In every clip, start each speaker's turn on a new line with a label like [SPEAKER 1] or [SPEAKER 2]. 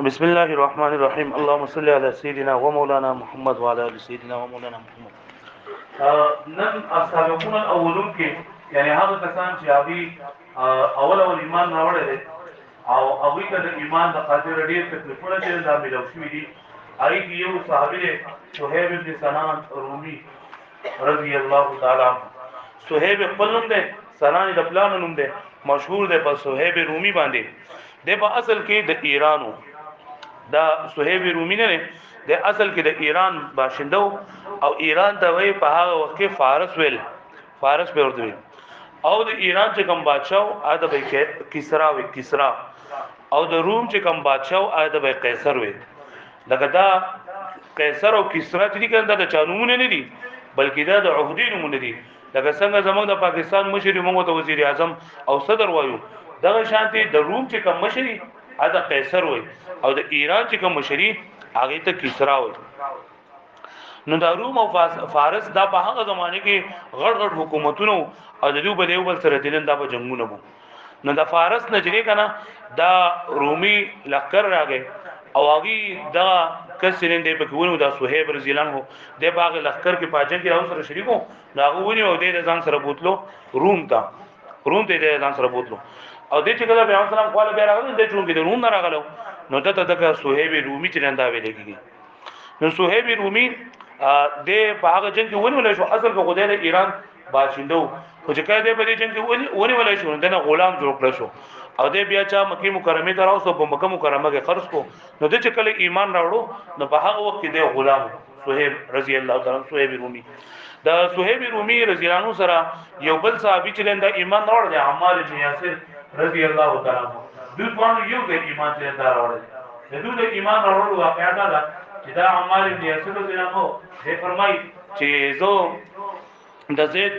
[SPEAKER 1] بسم الله الرحمن الرحيم اللهم صل على سيدنا ومولانا محمد وعلى ال سيدنا ومولانا محمد. نن السابقون الاولون کې یعنی هغه کسان چې اول ایمان راوړل دي او هغه ته د ایمان د خاطر ډیر تکلیفونه چې دا ملو شوې دي. هغه کې یو صحابي دی صہیب بن سنان رومي رضی الله تعالی عنہ. صہیب خپل نوم دی، سنان د پلان نوم دی، مشهور دی په صہیب رومي باندې. د په اصل کې د ایرانو دا صہیب رومی نه د اصل کې د ایران باشندو او ایران ته وی په هغه وخت کې فارس ویل، فارس په ورته او د ایران چې کوم بادشاہ ادب کسرا وی کسرا او د روم چې کوم بادشاہ ادب قیصر وی. لکه دا قیصر او کسرا چې کنده د چانومونه نه دي بلکې دا د عہدی نمونه دي. لکه څنګه زموږ د پاکستان مشر موږ ته وزیر اعظم او صدر وایو، دغه شانتي د روم چې کوم مشري ادا قیصر وای او د ایران چې کوم مشري هغه ته کسرا وای. نو د روم او فارس دا په هغه زمانه کې غړ غړ حکومتونو او د دوی په دیو بل سره دلن دا په جنگونه وو. نو د فارس نه جری کنه دا رومي لخر راغی او هغه دا کسرین دی په کوونو دا صہیب رضی الله عنه د باغ لخر کې پاجن کې راو سره شریکو ناغه ونی او د ځان سره بوتلو روم ته د ځان سره بوتلو او د چې کله پیغمبر سلام خپل بیا راغله د چون کې د روم نه راغلو نو ته د صہیب رومي چې نندا ویل کېږي. نو صہیب رومي د په هغه جنگ کې ونیول شو، اصل کې خدای د ایران باشندو خو چې کله د په دې جنگ کې ونیول شو د غلام جوړ کړ شو او د بیا چا مکی مکرمه ته راوسو په مکه مکرمه کې خرج کو. نو د چې کله ایمان راوړو نو په هغه وخت کې د غلام صہیب رضی الله تعالی عنہ صہیب رومي دا صہیب رومي رضی الله عنه سره یو بل صحابي چې لنده ایمان راوړ دی عمار بن یاسر رضی الله تعالی عنہ. دوی باندې یو د ایمان ته دار راوړل. د دوی د ایمان راوړلو واقعا دا چې دا عمار بن یاسر رضی الله عنه یې فرمایي چې زه د زید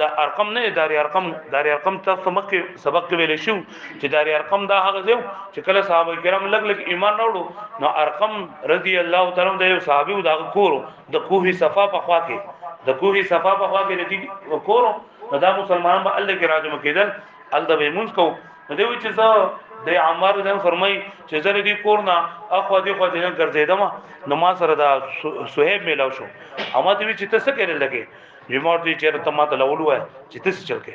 [SPEAKER 1] د ارقم نه داري ارقم تاسو مکه سبق ویل شو چې داري ارقم دا هغه ځو چې کله صحابه کرام لګ ایمان راوړو نو ارقم رضی الله تعالی عنہ د یو صحابي دا کورو د کوهي صفا په خوا کې د کورو نو دا مسلمانان به الله کې راځم کېدل ال د بیمونس کو نو دوی چې زه د عمار دن فرمای چې زه دې کورنا اخو دې خو دې ګرځیدم نو ما سره دا صہیب میلاو شو اما دې چې تاسو کېره لګي بیمار دې چې ته ماته لول وای چې تاسو چل کې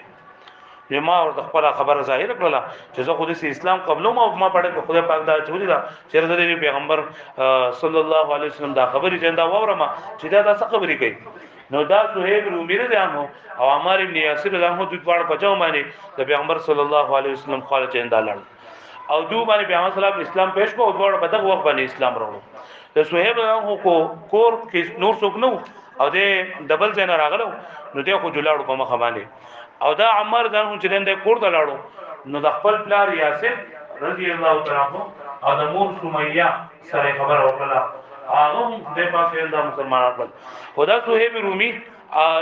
[SPEAKER 1] بیمار د خپل خبره ظاهر کړله چې زه خو د اسلام قبلو ما پړې خدای پاک دا چوری دا چې د پیغمبر صلی الله علیه وسلم دا خبرې چندا وورم چې دا څه خبرې کوي. نو دا صہیب رومي رضی الله او عمار ابن یاسر رضی الله دوی په پچاو باندې د پیغمبر صلی الله علیه وسلم خاله چندا لړ او دوی باندې پیغمبر صلی الله اسلام پېښ کو او دوی په دغه وخت باندې اسلام راوړو. د صہیب الله کو کور کې نور څوک نو او د دبل ځای نه راغلو نو ته خو جلاړو په مخ باندې او دا عمر ځان چې لنده کور ته لاړو نو د خپل پلار یاسر رضی الله تعالی عنہ او د مور سمیہ سره خبر ورکړه هغه د پاسه د مسلمانانو خپل خدا صہیب رومي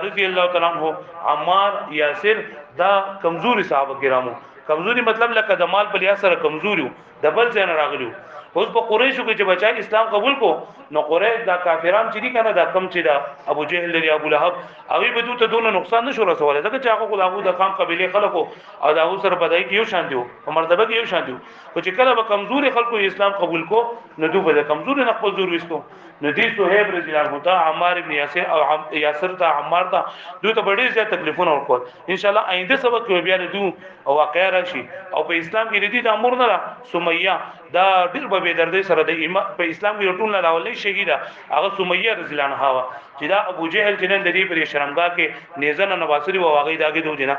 [SPEAKER 1] رضی الله تعالی عنہ عمار یاسر دا کمزوري صحابه کرامو کمزوري مطلب لکه د مال په لحاظ سره کمزوري د بل ځای نه راغلیو. اوس په قریشو کې چې بچای اسلام قبول کو نو قریش دا کافران چې دي کنه دا کم چې دا ابو جهل لري ابو لهب هغه به دوی ته دونه نقصان نشو رسول ځکه چې هغه خو د قام قبيله خلکو او دا سره بدای کې یو شان دیو په مرتبه کې یو شان دیو خو چې کله به کمزوري خلکو اسلام قبول کو نو دوی به کمزوري نه خپل زور وستو. نو دې صہیب رضی الله عنه عمار ابن یاسر او یاسر ته عمار ته دوی ته ډېر زیات تکلیفونه ورکول. ان شاء الله آینده سبق کې بیا دوی او واقع راشي او په اسلام کې دې د امر نه سمیہ دا ډېر به دردې سره د ایمان په اسلام کې ټول نه لاولې شهیدا هغه سمیہ رضی الله عنها چې دا ابو جهل چې نن د دې پر شرمګاه کې نیزنه نواسری او هغه داګه دوی نه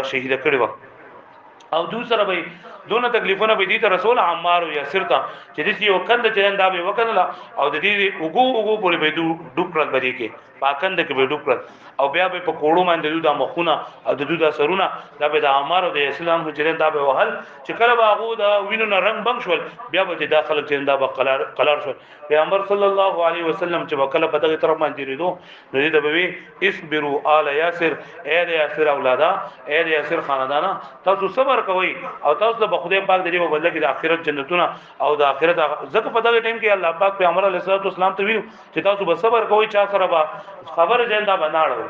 [SPEAKER 1] شهید کړي و او دو سره به دونه تکلیفونه به دي ته رسول عمار او یاسر ته چې دې یو کند چې دا به وکړه او د دې وګو پورې به ډوب کړل بری کې پاکند کې به ډوب کړل او بیا به په کوړو باندې د مخونه او د دوی د سرونه دا به د عمار او د اسلام حجرین دا به وهل چې کله باغو دا وینو نه رنگ بنګ شول بیا به د داخله چې دا به قلار شول. پیغمبر صلی الله علیه وسلم چې وکړه په دغه طرف باندې ریدو نو دې د به اسبروا آل یاسر اے د یاسر اولادا اے د یاسر خاندانا تاسو صبر کوئ او تاسو به خدای پاک دې په بدله کې د آخرت جنتونه او د آخرت زکه په دغه ټیم کې الله پاک پیغمبر علیه الصلوۃ والسلام ته ویلو چې تاسو به صبر کوئ چا سره به خبر جندا بناړو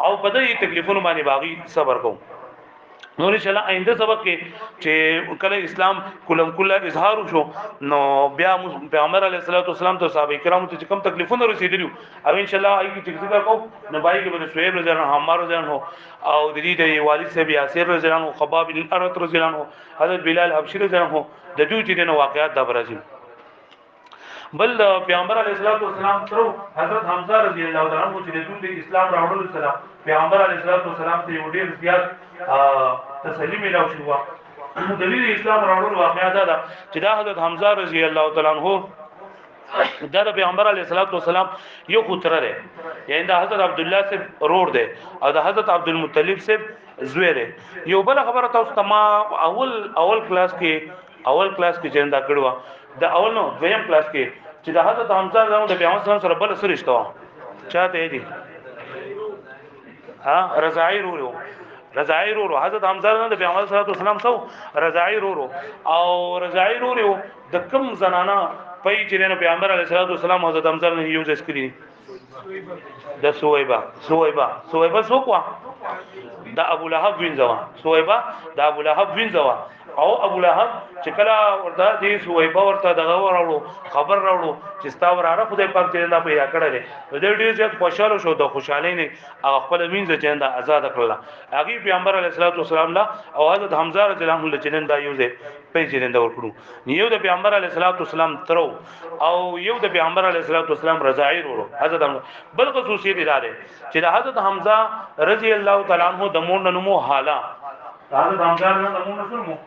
[SPEAKER 1] او په دې تکلیفونو باندې باغی صبر کوم. نور انشاءالله آینده سبق کې چې کله اسلام کلم کله اظهار شو نو بیا پیغمبر علیه الصلاۃ والسلام ته صحابه کرامو ته کوم تکلیفونه رسیدلی او انشاءالله ای کی ذکر کو نو بای کې بده سہیب رضی الله عنه عمار رضی الله عنه او د دې د والد صاحب یاسر رضی الله عنه خباب بن الارت رضی الله عنه حضرت بلال حبشی رضی الله عنه د دوی چې د واقعات د برازیل بل پیغمبر علیه الصلاۃ والسلام تر حضرت حمزه رضی الله تعالی عنہ چې د اسلام راوړل سره پیغمبر علیه الصلاۃ والسلام ته یو ډیر زیات تسلی ملو شو دلیل اسلام راوړل واقعا دا چې دا حضرت حمزه رضی الله تعالی عنہ دا د پیغمبر علیه الصلاۃ والسلام یو خطر دی یعنی دا حضرت عبد الله سے رور دی او دا حضرت عبد المطلب سے زوی دی یو بل خبره تاسو ته ما اول کلاس کې چندا کړو دا اول نو دویم کلاس کې چې دا حضرت حمزه د پیغمبر سره بل سره رشتہ و چاته دی ها رضاعی رو حضرت حمزه د پیغمبر صلی الله علیه وسلم سو رضاعی رو او رضاعی رو د کم زنانا پای چې نو پیغمبر علیه الصلاۃ والسلام حضرت حمزه نه یو ځای کړی د سویبا سو کو دا ابو لهب وینځوا سویبا دا ابو لهب وینځوا او ابو لهب چې کله ورته دې سویبا ورته دغه وراړو خبر راوړو چې ستا وراره خدای پاک دې نه پیدا کړل دې ډېر زیات خوشاله شو د خوشالۍ نه هغه خپل وینځ چنده آزاد کړل هغه پیغمبر علیه الصلاۃ والسلام لا او حضرت حمزه رضی الله عنه چنده یوزه پیژنه دا ورکړو یو د پیغمبر علیه الصلاۃ والسلام ترو او یو د پیغمبر علیه الصلاۃ والسلام رضاعی ورو حضرت بل خصوصیت ادارې چې د حضرت حمزه رضی الله تعالی عنہ د مون نمو حالا حضرت حمزه د مون نمو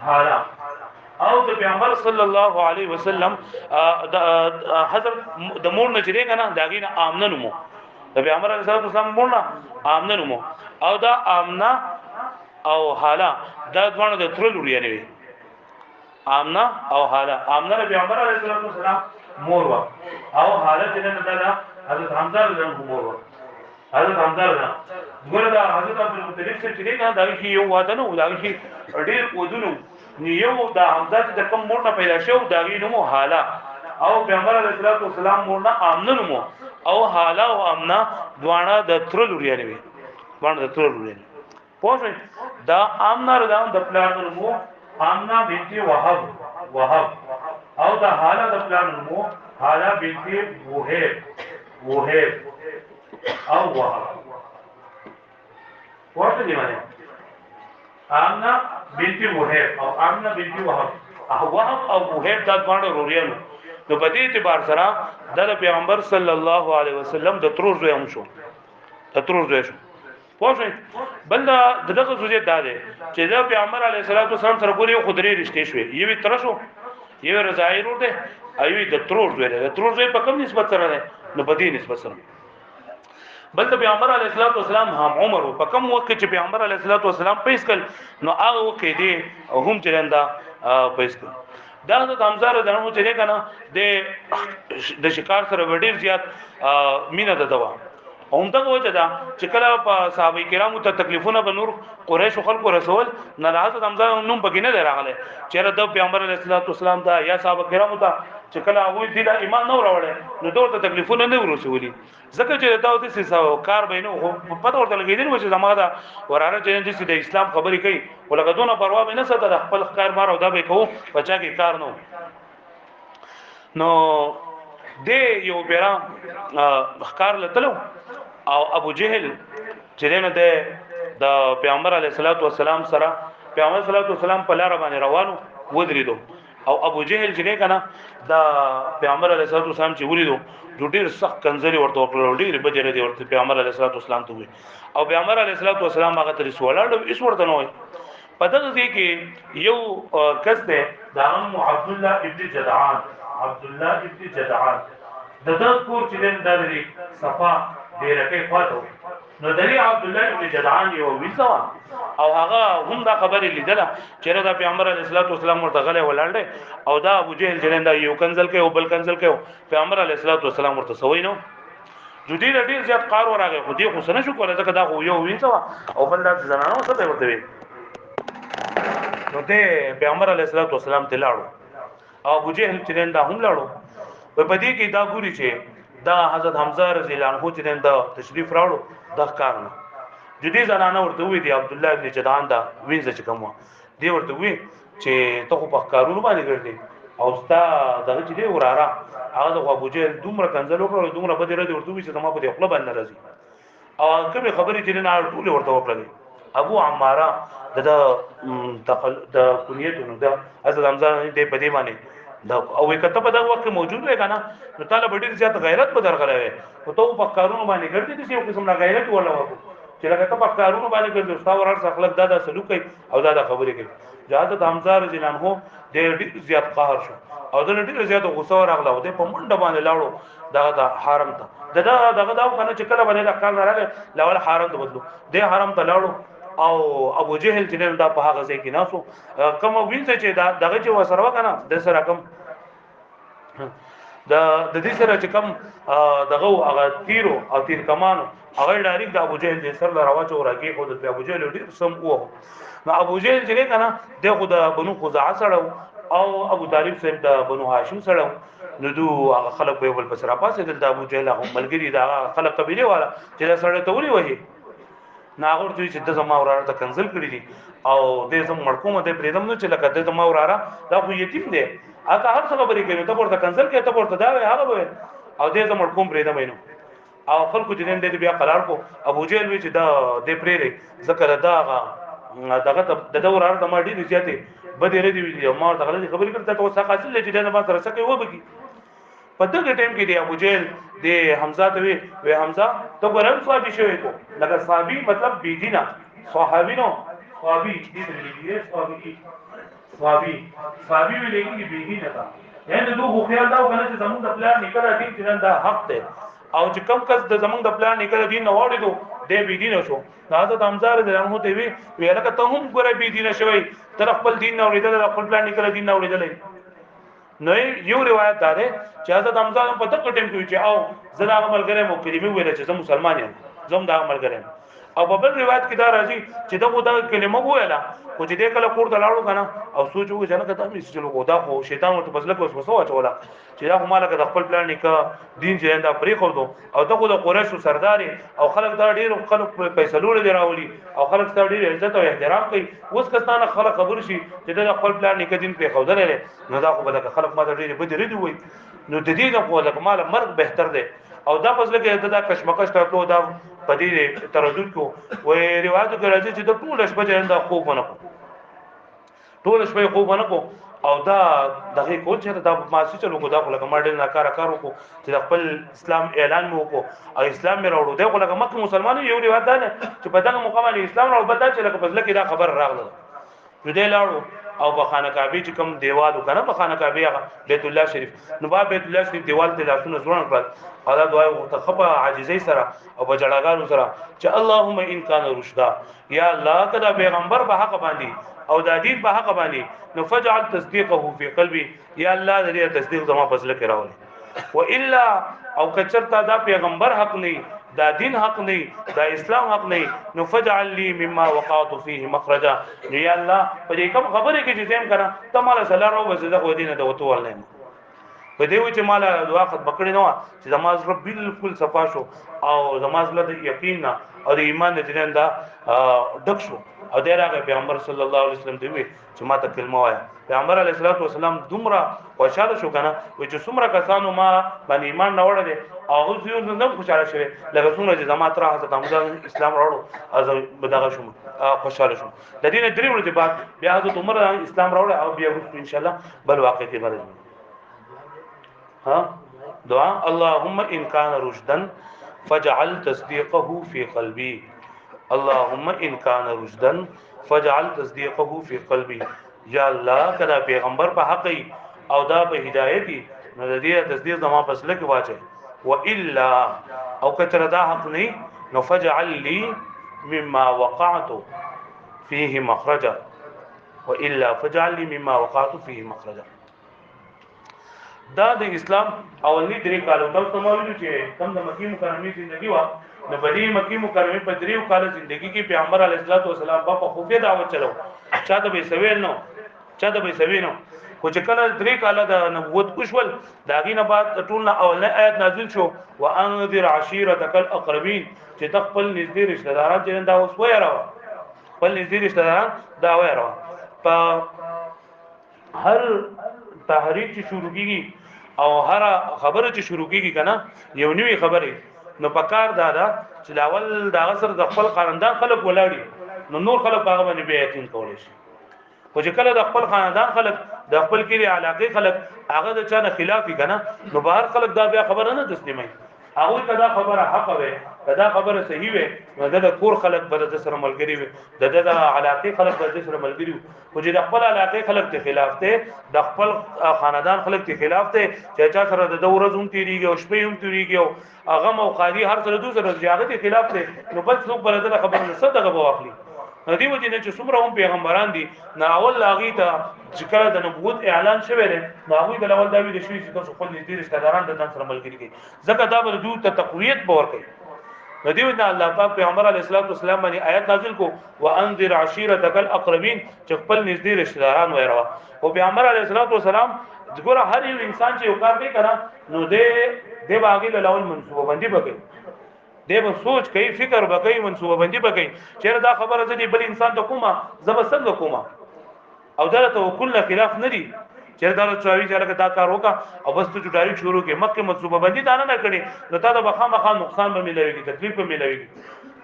[SPEAKER 1] حالا او د پیغمبر صلی الله علیه وسلم حضرت د مور نه چریګا نه داګین امنه نمو د پیغمبر علیه الصلاۃ والسلام مور نه امنه نمو او دا امنه او حالا دا ځوان د تر لوري نه وي امنه او حالا امنه د پیغمبر علیه الصلاۃ والسلام مور وا او حالا چې نه دا حضرت حمزه رضی الله عنه مور وا حضرت حمزه ګوره دا حضرت عبد المطلب سے چریګا دا یو واده نو دا ډیر ودونو یو دا حمزه چې کوم مور نه پیدا شو دا غینمو حالا او پیغمبر علیه الصلاۃ والسلام مور نه امنه نمو او حالا او امنه دوانه د تر لوري نه وي دوانه د تر لوري پوه دا امنه ردا د پلان نمو امنه بنت وهب او دا حالا د پلان نمو حالا بنت وهب او وهب پوه دی باندې امنه بنت وهب او امنه بنت وهب او وهب دا ډول وروریانو نو په دې اعتبار سره د پیغمبر صلی الله علیه وسلم د ترور زوی هم شو شو پوه بل دغه زوی دا دی چې د پیغمبر علیه الصلاۃ والسلام سره ګوري خدري رشتې شوې یوه تر شو یوه رضاعی ور ده ایوه د ترور زوی په کوم نسبت سره ده نو په دې نسبت سره بل د پیغمبر علیه الصلاۃ والسلام هم عمر په کوم وخت چې پیغمبر علیه الصلاۃ والسلام پیس کړ نو هغه وخت دی هم چرنده پیس کړ دا د حمزه رضی الله عنه چې کنه د شکار سره وړیر زیات مینه ده دوا هم دا وجه دا چې کله په صحابه کرامو ته تکلیفونه به نور قریش خلکو رسول نه حضرت حمزه نوم پکې نه راغله چې د پیغمبر علیه الصلاۃ والسلام دا یا صحابه کرامو ته چې کله هغه دې د ایمان نه راوړل نو دوی ته تکلیفونه نه ورسولي ځکه چې دا د سیسو کار بینو په پته ورته لګیدل و چې زموږ دا وراره چې د اسلام خبرې کوي ولکه دونه پروا نه ساته د خپل کار مارو دا به کوو بچا کې کار نو دې یو بیره کار لتلو او ابو جهل چې دنه د پیغمبر علیه الصلاۃ والسلام سره پیغمبر صلی الله علیه وسلم په لار باندې روانو ودریدو او ابو جهل چې کنه دا پیغمبر علیه الصلاۃ والسلام چې ولیدو ډیر سخت کنځري ورته وکړل ډیر بجره دی ورته پیغمبر علیه الصلاۃ والسلام ته وي او پیغمبر علیه الصلاۃ والسلام هغه ته سوالړ ایس ورته نه وي په دغه ځای کې یو کس دی دا عبد الله ابن جدعان دغه کور چې د لري صفا ډیره کې خواته نو دلی عبد الله ابن جدعان یو ویځوا او هغه هم دا خبرې لیدله چې دا پیغمبر علیه الصلاۃ والسلام ورته غلې ولاړ او دا ابو جهل جنندا یو کنزل کې او بل کنزل کې پیغمبر علیه الصلاۃ والسلام ورته سوي نو جدي ډیر زیات قار ورغه خو دې خو سن شو کوله ځکه دا یو ویځوا او بل دا زنانو څه ورته وي نو ته پیغمبر علیه الصلاۃ والسلام ته لاړو او ابو جهل جنندا هم لاړو په دې کې دا ګوري چې دا حضرت حمزه رضی الله عنه چې دا تشریف راوړو د کار نه جدي زنانه ورته وی دی عبد الله ابن جدعان دا وینځ چې کوم دی ورته وی چې ته په کارونو باندې ګرځې او ستا دغه چې دی وراره هغه د ابو جهل دومره کنځل وکړو دومره بده ردی ورته وی چې ما په دې خپل باندې راځي او کومه خبرې چې نه ټول ورته وکړلې ابو عماره د کنیتونو د حضرت حمزه دې په دې باندې دا او کته په دغه وخت موجود وي کنه نو طالب ډیر زیات غیرت په درغلې او ته په کارونو باندې ګرځې چې یو قسم نه غیرت ولا وکړو چې لکه ته په کارونو باندې ګرځې او تاسو ورته اخلاق دا سلوک کوي او دا خبرې کوي حضرت حمزه رضی الله عنه ډیر زیات قهر شو او د ډیر زیات غوسه راغله او د په منډه باندې لاړو دغه حرم ته دغه دا کنه چې کله باندې د کار نه راغله لاول حرم ته بدلو د حرم ته لاړو او ابو جهل چې دا په هغه ځای کې ناسو کوم وینځ چې دغه چې وسره وکنه د سره کم د دې سره چې کم دغه هغه تیرو او تیر کمانو هغه ډایرک د ابو جهل د سر راوچو راګي خو د ابو جهل ډیر سم وو نو ابو جهل چې کنه د خو د بنو خزاعه سره او ابو طالب صاحب د بنو هاشم سره نو دو هغه خلک به بل بسره پاسه د ابو جهل هغه ملګری دا خلک قبيله والا چې دا سره ته ولي وਹੀ ناغور دوی چې د زما وراره ته کنزل کړی دي او د زما مړکوم د پریدم نو چې لکه د زما وراره دا خو یتیم دی اګه هر څه خبرې کوي ته ورته کنزل کوي ته ورته دا وي هغه به او د زما مړکوم پریدم نو او خلکو چې نن دې بیا قرار کو ابو جهل وی چې دا د پریری ذکر دغه د وراره د ما ډیر زیاتې بده ردی وی ما دغه خبرې کړه ته اوسه حاصل چې دا ما سره څه کوي وبکی په دغه ټیم کې دی ابو جهل د حمزه ته وی حمزه ته ګورم صحابي شوی کو لکه صحابي مطلب بيدینا صحابي نو صحابي دې دی صحابي وی لیکي بيدینا تا یعنی دوه خیال دا کنه چې زموږ د پلان نکړه دین چې دا حق دی او چې کم کس د زموږ د پلان نکړه دین نه وړي دو د بيدینا شو دا د حمزه رضی الله عنه ته وی لکه ته هم ګوره بيدینا شوی تر خپل دین نه وړي د خپل پلان نکړه دین نه وړي نو یو روایت دا ده چې حضرت حمزه په دغه ټیم کې چې او زړه عمل غره مو کلمې ویل چې زه مسلمان یم زم دا عمل غره او په بل روایت کې دا راځي چې دا کلمه ویله خو چې دې کله کور ته لاړو کنه او سوچ وکړ چې نه کته مې چې لوګو دا خو شیطان ورته بزلک وس وسو چولا چې دا کومه لکه د خپل پلان نکاح دین چې دا پرې خو دو او دغه د قریشو سرداري او خلک دا ډیر خلک پیسې لور دی راولي او خلک دا ډیر عزت او احترام کوي اوس کستانه خلک خبر شي چې دا خپل پلان نکاح دین پرې خو درلې نو دا خو بلکه خلک ما ډیر بده ردی وي نو د دې نه خو لکه مال مرګ بهتر دی او دا پزله کې دا کشمکش ته دا پدې تردد کو وې روایت کې راځي چې د ټول شپه جنده خوب نه کو ټول شپه خوب نه کو او دا دغه کول چې دا ماسي چلو کو دا لکه ماډل ناکاره کارو کو چې خپل اسلام اعلان مو کو او اسلام مې راوړو دا لکه مکه مسلمانانو یو روایت ده چې په دغه مقام اسلام راو بدا چې لکه پزله کې دا خبر راغله نو دې لاړو او په خانه کعبه چې کوم دیوال وکنه په خانه کعبه بیت الله شریف نو با بیت الله شریف دیوال ته لاسونه ځوان کړل او دا دعا ورته خپه عاجزۍ سره او په جړاګانو سره چې اللهم ان کان رشدا یا الله کدا پیغمبر په حق باندې او دا دین په حق باندې نو فجعل تصديقه في قلبي یا الله دې تصدیق زما فضل کې راولي و الا او کچرتا دا پیغمبر حق نه دا دین حق نه دا اسلام حق نه نو فجعل لي مما وقعت فيه مخرجا یا الله په دې کوم خبره کې چې زم کړه ته مال سره راو وزه خو دینه د وته ولنه په دې و چې مال دعا خط بکړی نو چې زماز رب بالکل صفا شو او زماز له یقین او د ایمان د جنن دا ډک شو او دغه پیغمبر صلی الله علیه وسلم دی چې ما ته کلمه وایا پیغمبر علیه الصلاه والسلام دومره خوشاله شو کنه و چې څومره کسانو ما باندې ایمان نه وړل او زه نه خوشاله شوه لکه څنګه چې زما تر حضرت حمزه اسلام راوړو از دغه شوم خوشاله شوم د دې نه درې ورځې بعد بیا حضرت عمر اسلام راوړ او بیا ان شاء الله بل واقع کې غرض ها دعا اللهم ان كان رشدا فاجعل تصديقه في قلبي اللهم ان كان رشدا فاجعل تصديقه في قلبي یا الله کدا پیغمبر په حق او دا په هدایت نو د دې تصدیق زما فیصله کې واچي و الا او کتر دا حق نه نو فاجعل لي مما وقعت فيه مخرجا و الا فاجعل لي مما وقعت فيه مخرجا دا د اسلام اولنی درې کالو د سماوي چې کم د مکی مکرمه ژوندۍ وا د بدی مکی مکرمه په دریو کال ژوندۍ کې پیغمبر علیه الصلاه والسلام په خفیه دعوت چلو چاته به سویل نو چاته به سوی نو خو چې کله 3 کاله د نبوت وشول دا غینه بعد ټول نه اولنی آیت نازل شو وانذر عشيرتك الاقربين چې تخپل نږدې رشتہ داران چې دا اوس وای راو خپل نږدې رشتہ داران دا وای راو په هر تحریک چې شروع کیږي او هر خبره چې شروع کیږي کنه یو نوې خبره نو پکار دادا چې لاول دا غسر د خپل خاندان خلک ولاړی نو نور خلک هغه باندې به یقین کولای شي خو چې کله د خپل خاندان خلک د خپل کلی علاقې خلک هغه د چانه خلافي کنه نو بهر خلک دا بیا خبره نه تسلیمای هغه کدا خبره حق وي کدا خبره صحیح وي نو د کور خلک به د سره ملګری وي د علاقې خلک به د سره ملګری وي خو چې د خپل علاقې خلک ته خلاف ته د خپل خاندان خلک ته خلاف ته چې چا سره د دورز هم تیریږي او شپې هم تیریږي او هغه موقعي هر سره دوه سره ځاګه خلاف ته نو بل څوک بل د خبره نه صدقه بواخلي ندی وجه نه چې څومره هم پیغمبران دي نه اول لاغي ته ذکر د نبوت اعلان شوی دی نو هغه د اول دا ویل شوی چې تاسو خپل دې رشتہ داران د ځان سره ملګری کړئ ځکه دا به دوی ته تقویت باور کوي ندی وجه الله پاک پیغمبر علیه الصلاۃ والسلام باندې آیت نازل کو وانذر عشيرتك الاقربين چې خپل نږدې رشتہ داران وایروا او پیغمبر علیه الصلاۃ والسلام ګوره هر یو انسان چې یو کار کوي کنه نو دې باغی له لول منسوبه باندې بګي دې به سوچ کوي فکر وکړي منسوبه باندې بګي چې دا خبره زدي بل انسان ته کومه زب څنګه کومه او دا توکل نه خلاف نه دي چې دا چاوي چې لکه دا کار وکا او بس ته ډایرکټ شروع کې مکه منسوبه باندې دا نه کړي نو تا د بخامخا نقصان به ملويږي تکلیف به ملويږي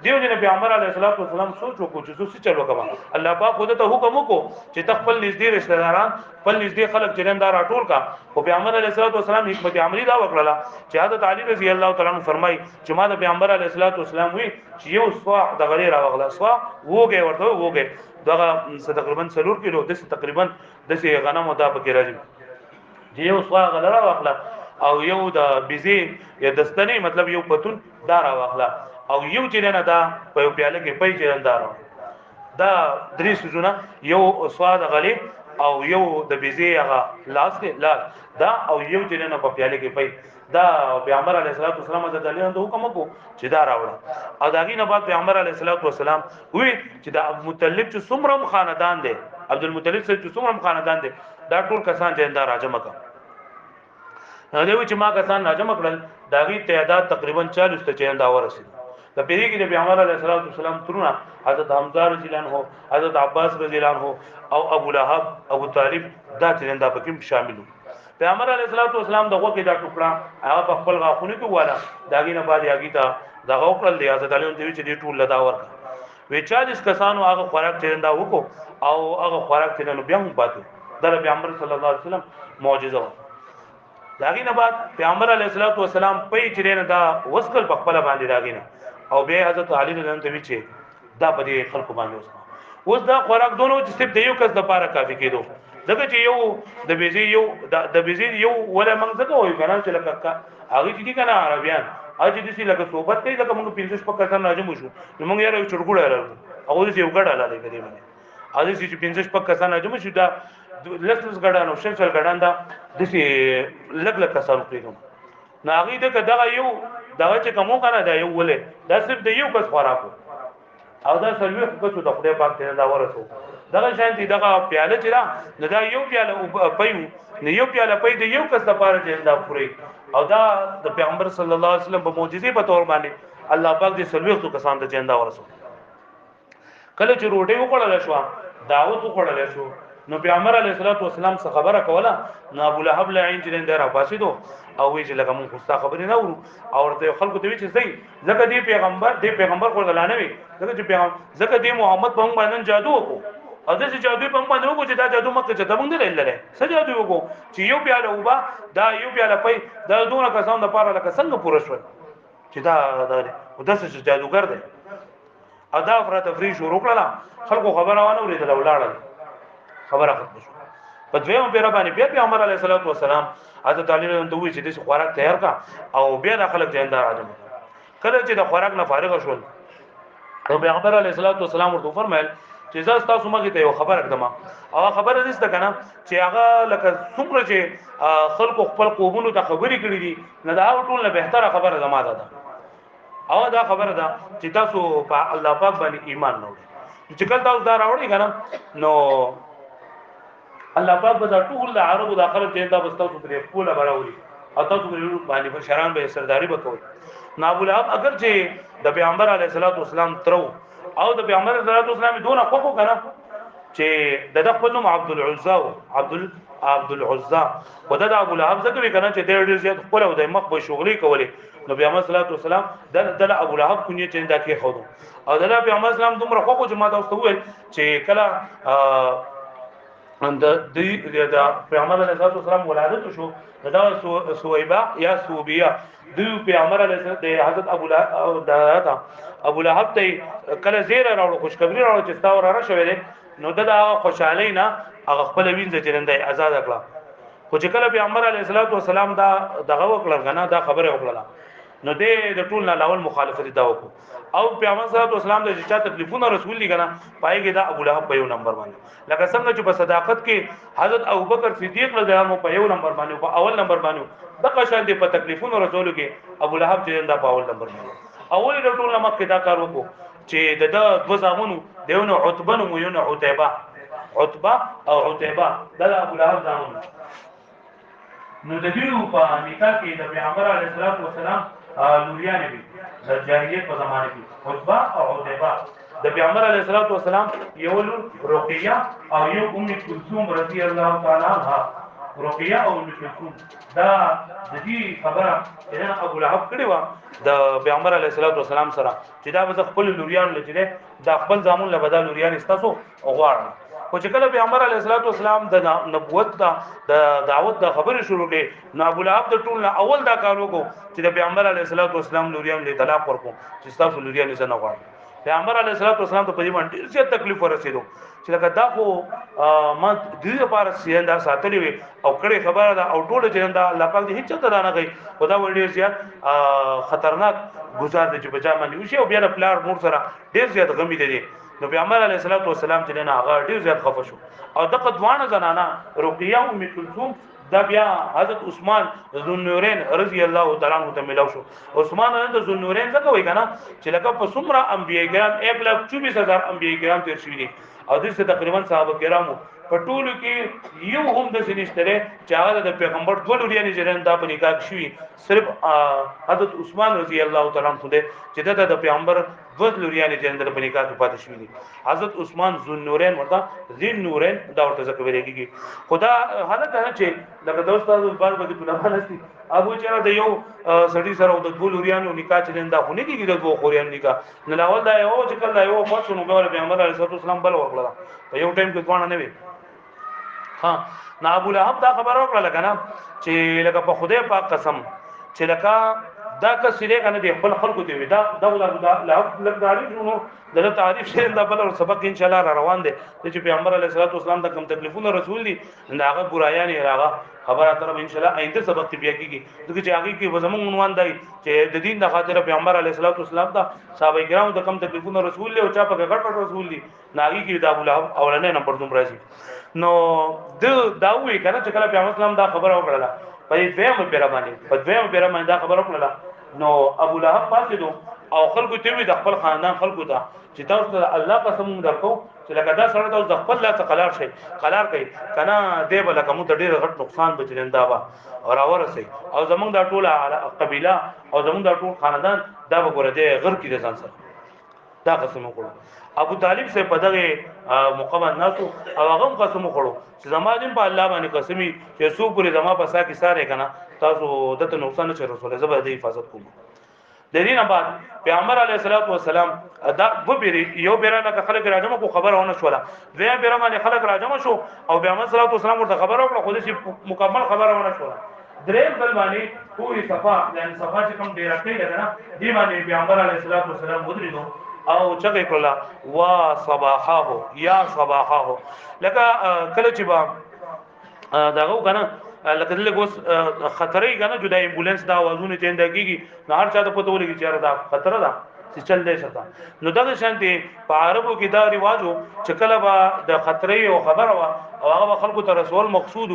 [SPEAKER 1] دیو جن پیغمبر علیه الصلاۃ والسلام سوچ وکړو چې څه چلو کما الله پاک خود ته حکم وکړو چې تخپل نږدې رشتہ داران خپل نږدې خلک جنندار راټول کا او پیغمبر علیه الصلاۃ والسلام حکمت عملی دا وکړه چې حضرت علی رضی الله تعالی عنہ فرمای چې ما د پیغمبر علیه الصلاۃ والسلام وی چې یو صوا د غلی راغله صوا وګه ورته وګه دغه تقریبا 3 کیلو د تقریبا د غنم او دا پکې راځي چې یو صوا غلره واخله او یو د بيزي یا دستنی مطلب یو پتون دار واخله او یو چې نه دا په یو پیاله کې پي چرندارو دا درې سوزونه یو سواد غلی او یو د بيزي هغه لاس کې لاس دا او یو چې نه په پیاله کې پي دا پیغمبر علیه الصلاۃ والسلام د دلیل د حکم کو چې دا راوړه او داګې نه بعد پیغمبر علیه الصلاۃ والسلام وی چې دا ابو مطلب چې څومره خاندان دي عبد المطلب چې څومره خاندان دي دا ټول کسان جندار راجمه کا دوی چې ما کسان راجمه کړل داګې تعداد تقریبا 40 ته چیندا ورسید د پیری کې د پیغمبر علیه الصلاۃ والسلام ترونه حضرت حمزه رضی الله عنه حضرت عباس رضی الله عنه او ابو لهب ابو طالب دا چیندا پکې شاملو پیغمبر علیه الصلاۃ والسلام دغه کې دا ټوکړه هغه په خپل غاخونه کې واله داګې نه بعد یاګی ته دغه وکړل دی حضرت علی دوی چې ټول لدا ورکا وی 40 کسانو هغه خوراک چیندا وکړو او هغه خوراک چیندا بیا هم پاتې در پیغمبر صلی الله علیه وسلم معجزه و داګې نه بعد پیغمبر علیه الصلاۃ والسلام په چیرې نه دا وسکل په خپل باندې داګې نه او بیا حضرت علی رضی الله عنه چې دا په دې خلکو باندې اوس دا خوراک دونو چې صرف د یو کس د پاره کافي کېدو ځکه چې یو د بيزي یو د بيزي یو ولا موږ ځکه وایو کنه چې لکه هغه چې دي کنه عربيان اج دې سي لکه صحبت کوي لکه موږ 15 پک کسان راځم شو نو موږ یې چړګوړه راځو هغه دې یو ګډه لاله کوي باندې اځي چې 15 پک کسان راځم شو دا لسلس ګډان او شل ګډان دا د سي لګ لګ کسان کوي نو هغه دې دغه یو دغه چې کومو کنه دا یو ولې دا صرف د یو کس خوراکو او دا سلوي خو د خدای پاک ته دا ورسو دغه شان دي دغه پیاله چې دا دا یو پیاله پيو نه یو پیاله پي د یو کس لپاره چې دا پوری او دا د پیغمبر صلی الله علیه وسلم په معجزې په تور باندې الله پاک دې سلوي خو کسان ته چندا ورسو کله چې روټي وکړل شو دعوت وکړل شو نو پیغمبر علیه الصلاۃ والسلام څخه خبره کوله نو ابو لهب لعین چې اندر افاسدو او وی چې لکه مون خوستا خبرې نه ورو او ورته خلکو ته وی چې صحیح ځکه دی پیغمبر خو غلانه وي ځکه چې پیغمبر ځکه دی محمد په موږ باندې جادو وکړو او د جادو په موږ باندې وکړو چې دا جادو مکه چې ته موږ نه لري څه جادو وکړو چې یو پیاله وبا دا یو پیاله پي دا دونه کسان د پاره لکه څنګه پوره شول چې دا او داسې جادوګر دی او دا افراط تفریح شروع کړه خلکو خبره وانه ورېدل ولاړل خبره ختم شو په دویمه پیره باندې بیا پیغمبر علیه الصلاۃ والسلام حضرت علی رضی الله عنه چې د خوراک تیار کا او بیا د خلک جندا راځم کله چې د خوراک نه فارغ شول نو پیغمبر علیه الصلاۃ والسلام ورته فرمایل چې زه تاسو مخې ته یو خبر اقدم او خبره دې ست کنه چې هغه لکه څومره چې خلکو خپل قومونو ته خبرې کړې دي نه دا ټول نه بهتره خبره زماده ده او دا خبره ده چې تاسو په الله پاک باندې ایمان نه وړئ چې کله تاسو دا راوړئ کنه نو الله پاک به ټول د عربو د خلک ته دا بستو پرې کوله براوري او تاسو باندې بشران به سرداری وکول. نو ابو لهب اگر چې د پیغمبر علیه الصلاۃ والسلام ترو او د پیغمبر علیه الصلاۃ والسلام دونه خوکو کنه چې د خپل نوم عبد العزى او عبد العزى ودا د ابو لهب څخه کنه چې ډېر زیات خپل او د مخ به شغلې کولې. نو پیغمبر صلی الله علیه وسلم د ابو لهب کونی چې دا کې خودو او د پیغمبر اسلام دومره خوکو چې ما تاسو ویل چې کله اند د پیغمبر علیه الصلاه والسلام ولادت شو دا سویبا یا سوبیا د پیغمبر علیه السلام د حضرت ابو لهب ته کله زیره راوړو خوشخبری راوړو چې تاور را شوې ده. نو دا خوشاله نه هغه خپل وینځ چرندای آزاد کړه. خو چې کله پیغمبر علیه الصلاه والسلام دا دغه وکړه غنا دا خبره وکړه نو د ټول نه لاول مخالفت دا وکړو او پیغمبر صلی الله علیه وسلم د چې تکلیفونه رسول دی کنه پایګه دا ابو لهب په یو نمبر باندې لکه څنګه چې په صداقت کې حضرت ابوبکر صدیق رضی الله عنه په یو نمبر باندې په اول نمبر باندې د قشان دی په تکلیفونو رسول کې ابو لهب چې دا په اول نمبر باندې اول د ټول نه مکه دا کار وکړو چې د دو زامنو دیونه عتبه نو یو نه عتبه او عتبه دا ابو لهب زامنو. نو د دې په نکاح کې د پیغمبر علیه الصلاه والسلام لوریان دي د جاهلیت په زمانه کې عتبه او عتبه د پیغمبر علیه الصلاه والسلام یو رقیه او یو ام کلثوم رضی الله تعالی عنها. رقیه او ام کلثوم دا د دې خبره چې ابو لهب کړی و د پیغمبر علیه الصلاه والسلام سره چې دا به خپل لوریان لچره د خپل زامن له بدل لوریان استاسو غواړي. خو چې کله پیغمبر علیه الصلاه والسلام د نبوت د دعوت د خبره شروع کړي نو ابو لهب د ټول اول دا کار وکړو چې د پیغمبر علیه الصلاه والسلام لوریان له طلاق ورکو چې تاسو لوریان یې نه غواړي. پیغمبر علیه الصلاه والسلام ته په دې باندې ډېر تکلیف ورسېدو چې لکه دا خو ما د دې لپاره سیندا ساتلې وي او کړي خبره ده او ټول چې دا الله پاک دې هیڅ ته نه کوي خدا ډېر زیات خطرناک گزار دي چې بچا باندې وشي او بیا د پلار مور سره ډېر زیات غمی دي. نو پیغمبر علیه الصلاه والسلام چې نه هغه ډیر زیات خفه شو او د قدوانه زنانا رقیه ام کلثوم دا بیا حضرت عثمان ذوالنورین رضی الله تعالی عنہ ته ملاو شو. عثمان د ذوالنورین څنګه وای کنه چې لکه په څومره انبیای کرام 1,24,000 انبیای کرام تیر شوي دي او د څه تقریبا صحابه کرامو په ټولو کې یو هم د سنشتره چې هغه د پیغمبر دوه لوريانې جرن دا په نکاح شوي صرف حضرت عثمان رضی الله تعالی عنہ چې د پیغمبر دوه لوريانې جرن د په نکاح کې پاتې شوي دي. حضرت عثمان ذوالنورین ورته ذین نورین دا ورته ذکر کېږي. خدا حالت نه چې لکه دوستانو بار به په لمانه سي ابو چر د یو سړي سره د دوه لوريانو نکاح چلن دا خونه کېږي د دوه خوريان نکاح نه لاول دا یو چې کله یو پاتونو به پیغمبر علیه السلام بل ورکړه په یو ټیم کې ځوان نه وي. ها نا ابو لهب دا خبر ورکړه کنه چې لکه په خدای پاک قسم چې لکه دا کسره کنه د خپل خلکو دی دا لهب لګاری نو د تعریف شه دا بل سبق ان شاء الله را روان دي چې پیغمبر علیه الصلاه والسلام د کوم تکلیفونه رسول دي دا هغه برایان راغه خبره تر ان شاء الله آینده سبق بیا کیږي دغه چې هغه کې وزمون عنوان دی چې د دین د خاطر پیغمبر علیه الصلاه والسلام دا صحابه کرام د کوم تکلیفونه رسول له او چا په غټ رسول دي ناغي کې دا ابو لهب اولنې نمبر دوم راځي. نو د داوی کنه چې کله پیغمبر اسلام دا خبره وکړه په دویم پیرا باندې دا خبره وکړه نو ابو لهب پاتې دو او خلکو ته وی د خپل خاندان خلکو ته چې تاسو ته الله قسم درکو چې لکه دا سره تاسو د خپل لا قلار شي قلار کوي کنه دی بل کوم ته ډیر غټ نقصان بچنده با اور ورسي او زمونږ دا ټوله قبيله او زمونږ دا ټول خاندان دا وګوره دی غر کې ځان سره دا قسم وکړو. ابو طالب سے پدغه مقام ناسو او هغه قسم وکړو چې زما دین په الله باندې قسمی چې سو پوری زما په سا کې ساره کنه تاسو دته نقصان نه رسول زبر د حفاظت کوم. د دې نه بعد پیغمبر علیه الصلاۃ والسلام دا و بیره یو بیره نه خلک راجمه کو خبر ونه شوله دوی بیره باندې خلک راجمه شو او پیغمبر صلی الله علیه وسلم ورته خبر ورکړه خو دې مکمل خبر ونه شوله. دریم بل باندې پوری صفه یعنی صفه چې کوم ډیره کې لګنه دی باندې پیغمبر علیه الصلاۃ والسلام ودرېدو او چغې کړله وا صباحه یا صباحه لکه کله چې با داغه کنه لکه دلته اوس خطرې کنه جدا امبولانس دا आवाजونه چینج کیږي نه هر چا ته پته ولګي چې دا خطر ده چې چل دی شته. نو دا شانتي په عربو کې دا ریواجو چې کله با د خطرې او خبره وا او هغه خلکو ته رسول مقصود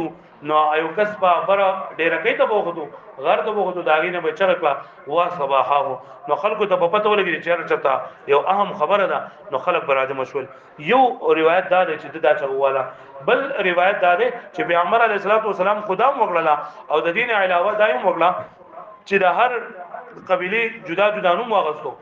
[SPEAKER 1] نو ایو کس په بر ډیر کې ته بوغدو غر ته بوغدو داګینه به چرکلا وا صباحه نو خلکو ته په پته ولګی چې چرته یو اهم خبره ده نو خلک براده مشول یو روایت دا ده چې دا چغواله بل روایت دا ده چې پیغمبر علیه الصلاۃ والسلام خدا موغړه او د دین علاوه دایم موغړه چې د هر قبيله جدا جدا نوم واغستو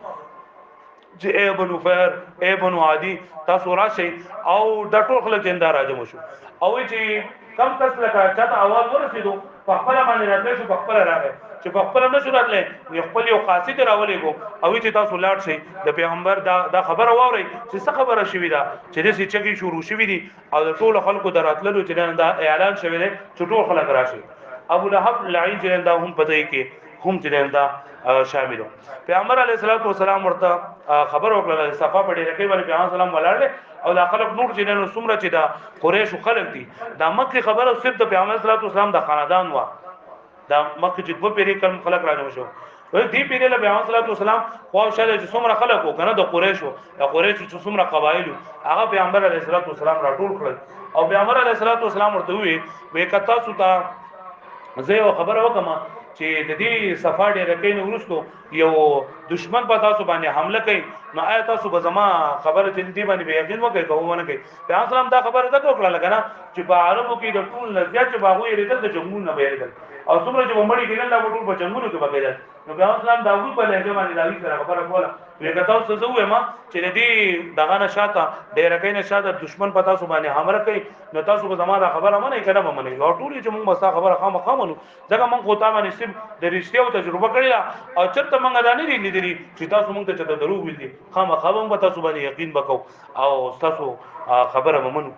[SPEAKER 1] چې ای بنو فر ای بنو عادی تاسو راشي او د ټول خلک جندار راځم شو او چې کم کس لکه چاته आवाज ورسېدو په خپل باندې راځي شو په خپل راغی چې په خپل نه شو راتلې خپل یو قاصد راولې کو او چې تاسو لاړ شئ د پیغمبر دا خبره واوري چې څه خبره شوې ده چې د سچګي شروع شوې دي او د ټول خلکو دراتلو چې دا اعلان شوی دی چې ټول خلک راشي ابو لهب لعین چې دا هم پدې کې هم چې دا شاملو پیغمبر علیه الصلاۃ والسلام ورته خبر وکړه صفه په ډیره کې باندې پیغمبر سلام ولاړ او دا خلک نور چې نو سمره چې دا قریش خلک دي دا مکه خبره صرف د پیغمبر صلی الله علیه وسلم د خاندان وا دا مکه چې په پیری کلم خلک راځي شو وې دی پیری له پیغمبر صلی الله علیه وسلم خو شاله چې سمره خلک وکنه د قریش او قریش چې سمره قبایل هغه پیغمبر علیه الصلاۃ والسلام راټول کړل او پیغمبر علیه الصلاۃ والسلام ورته وې کتا سوتا زه خبره وکم چې د دې صفاډه رکین ورستو یو دشمن په تاسو باندې حمله کوي نو آیا تاسو به زما خبره دې باندې به یقین وکړئ کومونه کوي پیغمبر اسلام دا خبره ده وکړه لګنه چې په عربو کې د ټول لږه چې باغوي ریدل د جنگونو نه بیرېدل او څومره چې ومړي کېدل دا ټول په جنگونو کې بګیدل نو پیغمبر اسلام دا وی په لږه باندې دا وی سره خبره کوله وکړه تاسو څه وې ما چې دې دغه نشاته ډېر کین نشاته دشمن په تاسو باندې حمله کوي نو تاسو به زما دا خبره منئ کنه به منئ او ټول چې موږ مسا خبره خامخا منو ځکه موږ خو تا باندې سیم د رښتیاو تجربه کړی او چرته موږ دا نه دي لیدلي چې تاسو موږ ته چته درو ویل دي خامخا به تاسو باندې یقین وکاو او تاسو خبره منو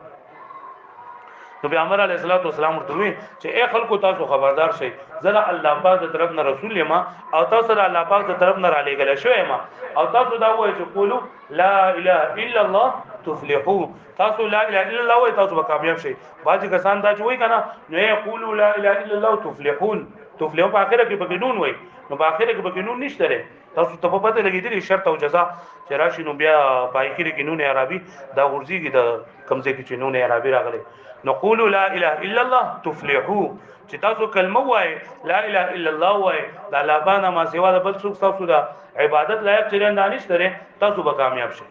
[SPEAKER 1] نو پیغمبر علیه الصلاۃ والسلام ورته وی چې اے خلکو تاسو خبردار شئ زړه الله پاک د طرف نه رسول ما او تاسو د الله پاک د طرف نه را لېګل شوی ما او تاسو دا وایئ چې قولوا لا اله الا الله تفلحوا تاسو لا اله الا الله وایئ تاسو به کامیاب شئ بعضی کسان دا چې وایي کنه نو یقولوا لا اله الا الله تفلحون تفلحون په اخره کې بګنون وایي نو په اخره کې بګنون نشته تاسو ته په پته لګیدلی شرط او جزاء چې راشي نو بیا پایکری کې نون عربي دا ورزيږي د کمزې کې چې نون عربي راغلي نقول لا اله الا الله تفلحوا چې تاسو کلمه وای لا اله الا الله وای دا لا باندې ما سیوا د بل څوک تاسو د عبادت لایق چرند دانش ترې تاسو به کامیاب شئ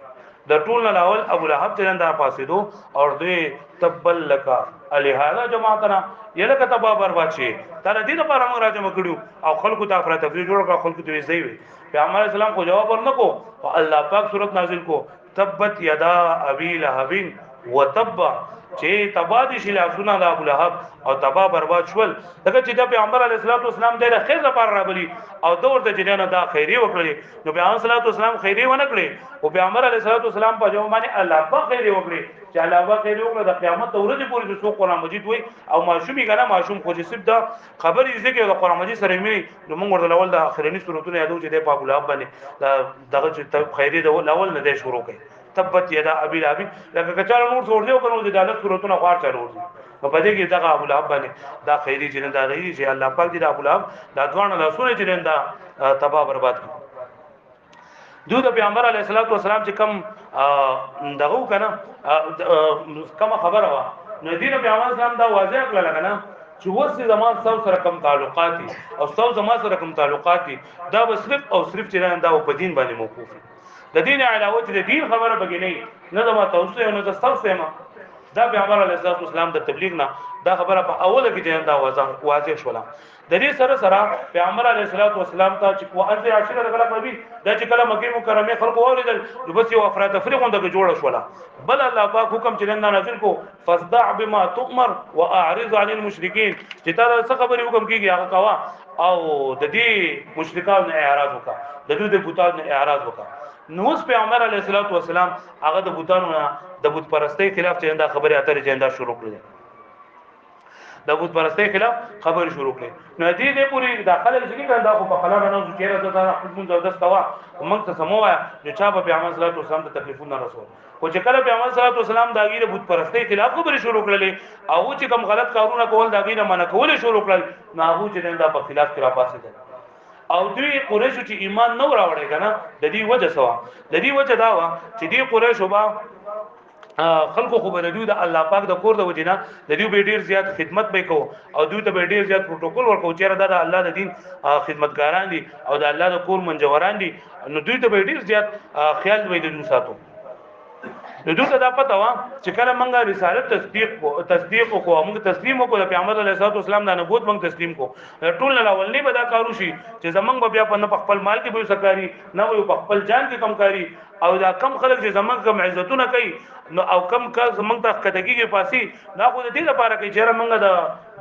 [SPEAKER 1] د ټول نه اول ابو لهب چرند پاسېدو او دوی تبل لك الهذا جماعتنا یلک تبا برباد شي تر دې لپاره موږ راځم کړو او خلکو ته افراط تفریح جوړ کړ خلکو ته وی وي پیغمبر اسلام کو جواب ورنکو او الله پاک صورت نازل کو تبت یدا ابي لهب وتب چې تباد شي لاسونه د ابو لهب او تبا برباد شول دغه چې د پیغمبر علیه الصلاۃ والسلام د خیر لپاره راغلي او دور ته جنانه دا خیری وکړي نو پیغمبر صلی الله علیه وسلم خیری ونه کړي او پیغمبر علیه الصلاۃ والسلام په جواب باندې الله په خیری وکړي چې الله په خیری وکړي د قیامت ورځې پورې چې قرآن مجید وای او ماشومی کنه ماشوم خو چې سب دا خبرې ذکر د قرآن مجید سره مې نو موږ ورته اول د اخرنی سورتونه یادو چې د ابو لهب باندې دغه چې خیری د اول نه د شروع کړي تبت یدا ابي لهب لکه کچاله نور څور دی او کنه د دالت صورتونه غوار چلو دي په پدې کې دغه ابو لهب باندې دا خیری جن دا دی چې الله پاک دې ابو لهب دا ځوان له سونه چې دا تباہ برباد کړ دوی د پیغمبر علیه الصلاۃ والسلام چې کم دغه کنه کوم خبره وا نو دین پیغمبر اسلام دا واضح کړل کنه چې ورسې زمان سره کم تعلقات او زمان سره کم تعلقات دا صرف او صرف چې دا په دین باندې موقوف د دین علاوه د دین خبره بګینې نه د ما توسه نه د توسه ما دا پیغمبر علیه الصلاه والسلام د تبلیغ نه دا خبره په اوله کې چې دا واضح شوله د دې سره پیغمبر علیه الصلاه والسلام ته چې کو انځ عاشره د غلط نبی دا چې کله مکه مکرمه خلق اوریدل نو بس یو افراط تفریق غونډه جوړه شوله بل الله پاک حکم چې نن نازل کو فصدع بما تؤمر واعرض عن المشركين چې تا څه خبري حکم کیږي هغه کوا او د دې مشرکان اعراض وکا د دې بوتان اعراض وکا نو اوس پیغمبر علیه الصلاۃ والسلام هغه د بوتانو د بت پرستۍ خلاف چې دا خبره اترې جندا شروع کړې د بت پرستۍ خلاف خبره شروع کړې نو دې پوری داخله ځکه کنده خو په خلا نه ذکر ده خپل زبردست وا موږ ته سموه چې چا په پیغمبر صلی الله علیه وسلم ته تکلیفونه رسول خو چې کله پیغمبر صلی الله علیه وسلم دا غیره بت پرستۍ خلاف خبره شروع کړلې او چې کوم غلط کارونه کول دا غیره منع کول شروع کړل نو هغه چې دا په خلاف کې را پاسېدل او دوی قریش چې ایمان نو راوړی کنه د دې وجه سوا د دې وجه دا وا چې دې قریش وبا خلکو خو به دوی د الله پاک د کور د وجینا د دوی به ډیر زیات خدمت به کو او دوی ته به ډیر زیات پروتوکول ورکو چې دا د الله د دین خدمتګاران دي او د الله د کور منجوران دي نو دوی ته به ډیر زیات خیال وي د دوی ساتو نو دوی ته دا پته وا چې کله مونږه رسالت تصدیق کو موږ تسلیم کو د پیغمبر علیه الصلاه والسلام د نبوت موږ تسلیم کو ټول نه اولنی به دا کارو شي چې زمونږ بیا په خپل مال کې به سکاري نه وي په خپل جان کې کم کاری او دا کم خلک چې زمونږ کم عزتونه کوي نو او کم کا زمونږ ته کټګي پاسي دا خو د دې لپاره کې چې مونږ د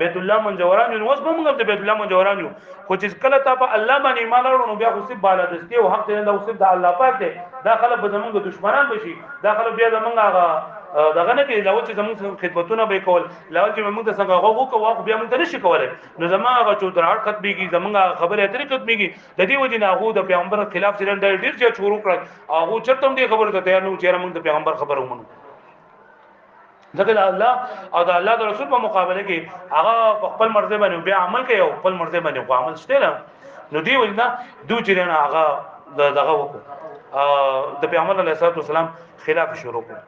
[SPEAKER 1] بیت الله منجوران یو اوس به مونږ د بیت الله منجوران یو خو چې کله ته په الله باندې ایمان لرو نو بیا خو سب بالا دستی او حق دې د اوسب د الله پاک دی دا خلک به زمونږ دشمنان بشي دا خلک بیا زمونږ هغه دغه نه کې لول چې زمونږ خدمتونه به کول لول چې موږ ته څنګه غوغو کوو بیا موږ ته نشي کولای نو زمونږ هغه چودرار ختميږي زمونږ خبره اترې ختميږي د دې وجه نه هغه د پیغمبر خلاف چې ډیر چې شروع کړ هغه چرته دې خبره ته تیار نو چې موږ د پیغمبر خبره ومنو ځکه د الله او د الله د رسول په مقابله کې هغه خپل مرزه باندې بیا عمل کوي او خپل مرزه باندې عمل شته نو دی وینا دوی چې نه هغه دغه وکړو د پیغمبر علیه الصلاه والسلام خلاف شروع کړ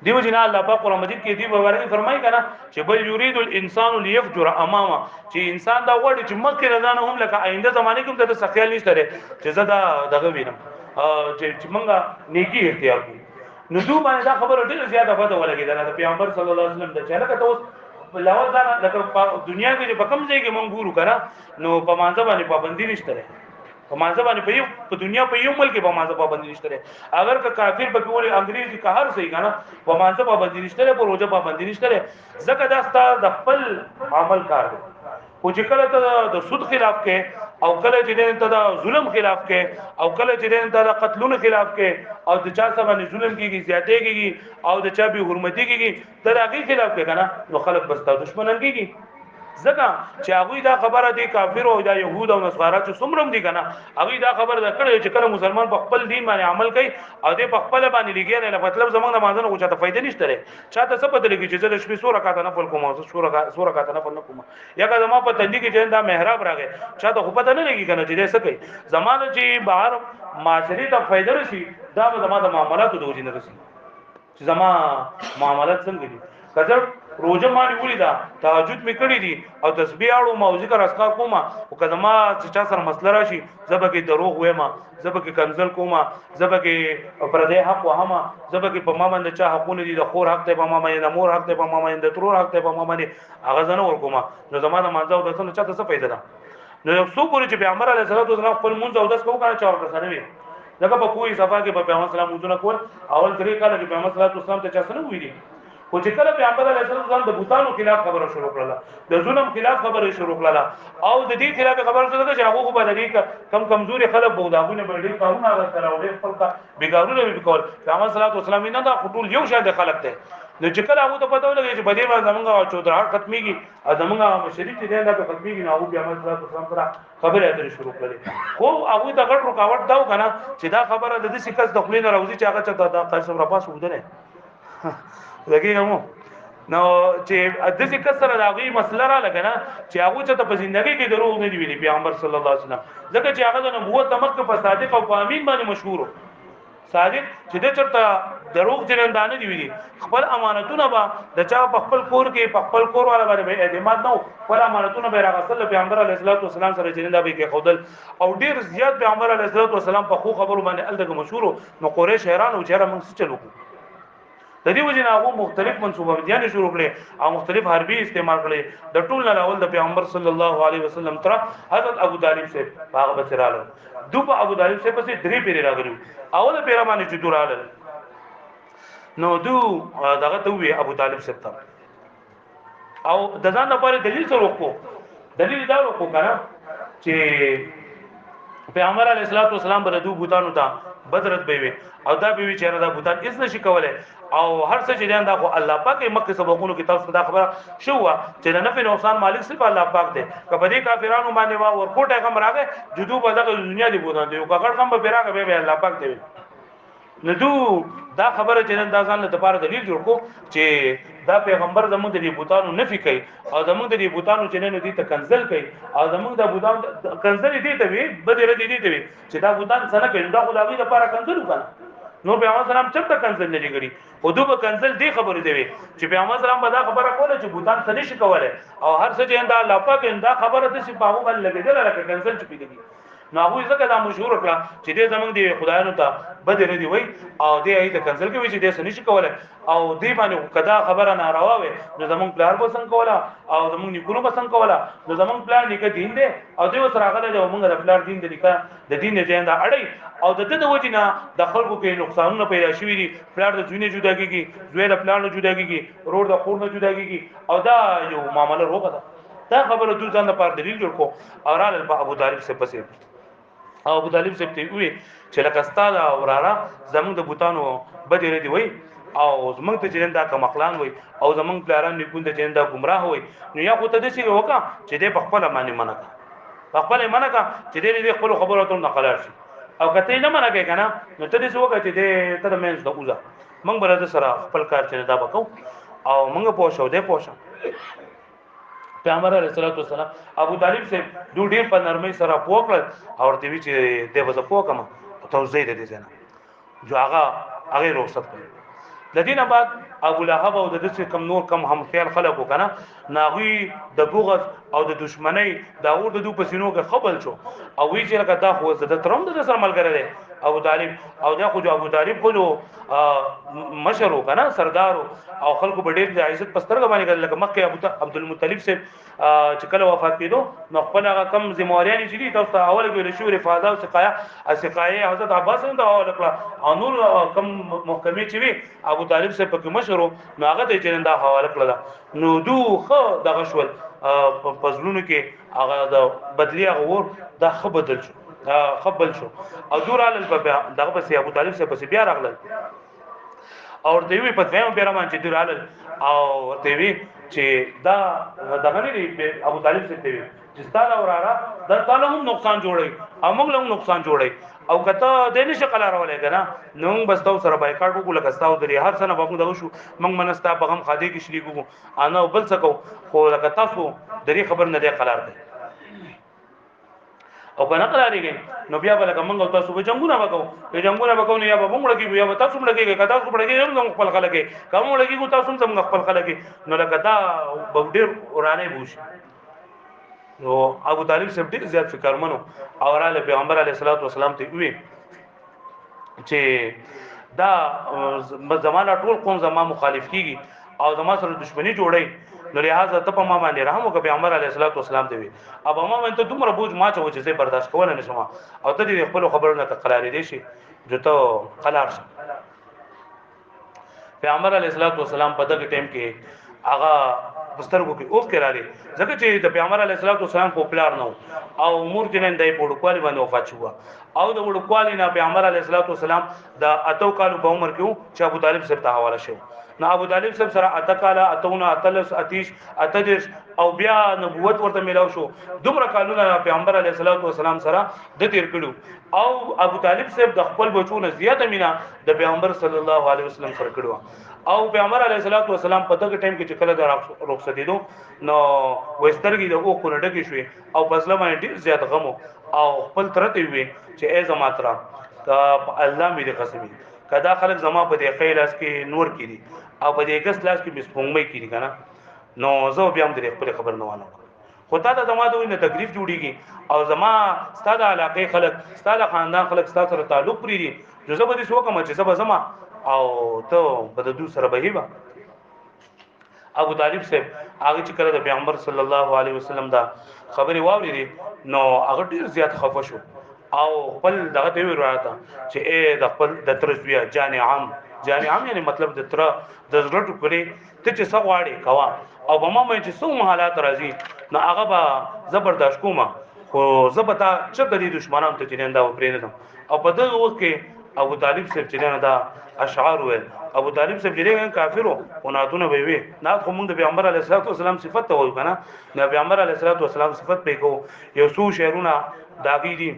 [SPEAKER 1] دیو جنا الله پاک قرآن مجید کې دی بارے فرمایي کنه چې بل یرید الانسان ليفجر امامه چې انسان دا وړي چې مکه رضانه هم لکه آینده زمانه کې ته سخیال نشته چې زدا دغه وینم چې منګه نیکی اختیار کړو نو دوی باندې دا خبره ډیره زیاته پته ولګیدله د پیغمبر صلی الله علیه وسلم د چاله کته اوس لاول ځان لکه دنیا کې په کوم ځای کې مونږ ګورو کنه نو په مانځ باندې پابندی نشته په مانځ باندې په دنیا په یو ملک په مانځ پابندی نشته اگر که کافر په ګوري انګریزي که هر څه کنه په مانځ پابندی نشته په روزه پابندی نشته زکه دا ست د خپل عمل کار دی او چې کله ته د سود خلاف کې او کله چې ته د ظلم خلاف کې او کله چې ته د قتلونو خلاف کې او د چا سره باندې ظلم کیږي زیاتې کیږي او د چا به حرمتي کیږي تر هغه خلاف کې کنه نو خلک بس تا دشمنان کیږي ځکه چې هغه دا خبره دی کافر او د يهود او نصارا چې څومره دي کنه هغه دا خبره ده کړي چې کله مسلمان په خپل دین باندې عمل کوي او د په خپل باندې لګي نه مطلب زمونږ د مانځنه کوچا ته فائدې نشته لري چاته څه پته لګي چې زه د شپې سوره کاته نه فل کوم سوره کاته نه فل کوم یا که زما په تندې کې چې دا محراب راغی چاته خو پته نه لګي کنه چې څه کوي زمانه چې بهر معاشري ته فائدې رسي دا به زما د معاملاتو د وجې نه رسي چې زما معاملات څنګه دي کله روزه مانی ولیدا تهجد میکړی دي او تسبیح اړو ما ذکر اسکار کوما او کله ما چې چا سره مسله راشي زبکه دروغ وېما زبکه کنزل کوما زبکه پردې حق وهما زبکه په ما باندې چا حقونه دي د خور حق ته په ما باندې د مور حق ته په ما باندې د ترور حق ته په ما باندې هغه ځنه ور کوما نو زمانه مانځو د څه چاته څه پیدا ده نو یو څو پوری چې پیغمبر علیه الصلاه والسلام خپل مونږ او داس کوم کنه چا ورته سره وي دغه په کوی صفه کې په پیغمبر سلام مونږ نه کول اول طریقه لکه پیغمبر صلی الله علیه وسلم ته چا سره وی دي او چې کله پیغمبر علیه السلام د بوتانو خلاف خبره شروع کړله د ظلم خلاف خبره شروع کړله او د دې خلاف خبره شروع کړه چې هغه په دې کم کمزوري خلک بوداغونه باندې کارونه راځي او ډېر خلک بیګارونه به کول پیغمبر صلی الله علیه وسلم نه دا خطول یو شان د خلک ته نو چې کله هغه ته پته ولګي چې بده ما زمونږه چودرار ختميږي ا زمونږه مشري چې دا په ختميږي نو هغه پیغمبر صلی الله علیه وسلم سره خبره اترې شروع کړي خو هغه د غټ رکاوټ داو کنه چې دا خبره د دې کس د خلینو راوځي چې هغه چا د قسم را پاس ودنه لګیږم نو چې د دې کس سره راغی مسله را لګنه چې هغه چې په ژوندۍ کې دروغ نه دی ویلي پیغمبر صلی الله علیه وسلم ځکه چې هغه د نبوت مکه په صادق او امین باندې مشهور صادق چې د چرته دروغ جنندانه دی ویلي خپل امانتونه با د چا په خپل کور کې په خپل کور والا باندې اعتماد نه خپل امانتونه به راغسل پیغمبر علیه الصلاه والسلام سره جننده به کې خودل او ډیر زیات پیغمبر علیه الصلاه والسلام په خو خبرو باندې الدغه مشهور نو قریش حیران او چیرې موږ چلو د دې وجه نه هغه مختلف منسوبه دي شروع کړي او مختلف حربي استعمال کړي د ټول نه اول د پیغمبر صلی الله علیه وسلم تر حضرت ابو طالب سے هغه بچراله دوه ابو طالب سے پسې درې پیری راغلي اول پیره باندې چې دوراله نو دغه ته وی ابو طالب سے ته او د ځان لپاره دلیل سره وکړو دلیل دا وکړو کنه چې پیغمبر علیه الصلاه والسلام بر دو بوتانو ته بدرت به وي او دا به وی چیرې دا بوتان هیڅ نشي کولای او هر څه چې دا خو الله پاک مکه سبقونو کې تاسو دا خبره شو چې د نفع نقصان مالک صرف الله پاک دی کبدي کافرانو باندې وا ورکوټه کوم راغې جدو په دغه دنیا دی بوتان دی او کګړ کوم به راغې به الله پاک دی ندو دا خبره چې دا ځان له لپاره دلیل جوړ کو چې دا پیغمبر زموږ د بوتانو نفي کوي او زموږ د بوتانو چې نه دي ته کنزل کوي او زموږ د بوتان کنزل دي ته وي بدره دي ته وي چې دا بوتان څنګه کوي دا خدای لپاره کنزل وکړه نو پیغمبر سلام چرته کنسل نه لګړي او دوی کنسل دی خبره دی چې پیغمبر سلام به دا خبره کوله چې بوتان څه نشي کوله او هر څه چې انده الله پاک انده خبره د سی په هغه لګیدل لکه کنسل چې پیږي نو هغه ځکه دا مشهور کړه چې دې زمنګ دی خدایانو ته بد نه دی وای او دې ایت کنسل کوي چې دې څه نشي کوله او دې باندې کدا خبره ناروا وي نو زمنګ پلار به څنګه کوله او زمنګ نیکونو به څنګه کوله نو زمنګ پلان لیکه دین دی او دې وسره هغه د موږ د پلار دین دی لیکه د دین نه ځان دا اړي او د دې د وجنه د خلکو کې نقصانونه پیدا شوي دي پلار د ځینې جدا کیږي زوی د پلان نه جدا کیږي روړ د خور نه جدا کیږي او دا یو معاملې روغه ده دا خبره دوی ځان لپاره دلیل جوړ کو او را ابو طالب سے پسې او ابو طالب سے ته وی چې لکه ستاده اوراره زمونږ د بوتانو بدره دی وای او زمونږ ته جننده کمقلان وای او زمونږ پلاران نیکون ته جننده گمراه وای نو یا خو ته د شي وکا چې دې په خپل باندې منکا په خپل منکا چې دې خپل خبرو ته نقلار شي او کته نه منکه کنه نو ته دې وکړه چې دې ته د مینس د اوزه موږ برته سره خپل کار چې دا وکاو او موږ پوښو دې پوښو پیغمبر علیه الصلاۃ والسلام ابو طالب سے دوه ډیر په نرمۍ سره پوکړ او ورته وی چې دې وځه پوکم توزید دې زنه جو هغه رخصت کړ د دینه بعد ابو لهب او د دې کم نور کم هم خیال خلقو کنه ناغي د بغض او د دشمنی دا ور د دو پسینو کې خپل شو او وی چې لکه دا خو زده ترم د سره ملګری دی ابو طالب او دا خو ابو طالب خو مشرو کنه سردارو او خلکو بډیر د عزت پسترګ باندې کړل لکه مکه ابو عبد المطلب سے چې کله وفات کېدو نو خپل هغه کم ذمہوریان چې دي تاسو اول کې شو رفاده او سقايه حضرت عباس هم دا اول کړ او نور کم محکمه چې وي ابو طالب سے پکې مشرو نو هغه ته چې دا حواله کړل نو دو خو دغه شول پزلونو کې هغه د بدلی هغه ور دا خو بدل شو خپل شو او دور علل په دغه پسې ابو طالب سے پسې بیا راغلل او ورته وی په دویم بیرمان چې دور علل او ورته وی چې دا دغه نه ابو طالب سے ته وی چې ستاله وراره دا تعالی هم نقصان جوړي او موږ له نقصان جوړي او کته د نشه قلار ولې کنه نو بس تاسو سره بایکاټ وکړو لکه تاسو درې هر سنه به موږ شو موږ منستا په غم خادي کې شریکو انا بل څه کو خو لکه تاسو درې خبر نه دی قلار دی او کنه قلاریږي نو بیا بل کوم غو تاسو به جنگونه وکاو په جنگونه وکاو نه یا به موږ لګي یا به تاسو لګي کدا تاسو لګي نو خپل خلک کوم لګي کو تاسو هم خپل خلک نو لکه دا بډیر ورانه بوش نو ابو طالب سے ډیر زیات فکر منو او رااله پیغمبر علیه الصلاۃ والسلام ته وی چې دا زمانہ ټول قوم زما مخالف کیږي او زما سره دښمنی جوړي نو لہذا ته په ما باندې رحم وکړه پیغمبر علیه الصلاۃ والسلام دی اب ما باندې ته دومره بوج ما چې زه برداشت کول نه شم او ته دې خپل خبرونه ته قرار دي شي جو ته قلار شي پیغمبر علیه الصلاۃ والسلام په دغه ټیم کې هغه بسترګو کې اوس کرا دي ځکه چې د پیغمبر علیه الصلاۃ والسلام پاپولار نه او امور جنن دای په ډوکوالي باندې وفات شو او د ډوکوالي نه پیغمبر علیه الصلاۃ والسلام د اتو کالو په عمر کې چې ابو طالب سره ته حواله شو نو ابو طالب سره اتکاله اتونه اتلس اتیش اتدش او بیا نبوت ورته ملاو شو دومره کالونه پیغمبر علیه الصلاۃ والسلام سره د تیر کړو او ابو طالب صاحب د خپل بچونه زیاته مینا د پیغمبر صلی الله علیه وسلم سره کړو او پیغمبر علیه الصلاۃ والسلام په دغه ټیم کې چې کله د رخصت دي نو وسترګي د او خونه ډکه شوې او فضل باندې ډیر زیات غمو او خپل ترته وي چې ای زما تر الله مې دې قسمي کدا خلک زما په دې خیلاس کې نور کړي او په دې ګس لاس کې مسپونګمې کړي کنه نو زه بیا هم دې خپل خبر نه وانه خو تا ته زما دوی نه تکلیف جوړیږي او زما ستاده علاقې خلک ستاده خاندان خلک ستاسو سره تعلق پری دي جو زه به دې شو کوم چې زما او ته به د سره بهيبه ابو طالب صاحب هغه چې کړه د پیغمبر صلی الله علیه وسلم دا خبري واوري نو هغه ډیر زیات خفه شو او خپل دغه دی وراته چې اے د خپل د ترزویا جان عام یعنی مطلب د تر د زړه ټکړي ته چې څو واړي کوا او به ما مې چې څو حالات راځي نو هغه به زبرداشت کوم خو زبتا چې د دشمنانو ته چیندا و پرېنم او په دغه وخت کې ابو طالب صاحب چې دا اشعار وې ابو طالب صاحب چې کافرو او ناتونه وی وی نه خو موږ د پیغمبر علیه الصلاۃ والسلام صفت ته وایو کنه د پیغمبر علیه الصلاۃ والسلام صفت په کو یو څو شعرونه داګی دي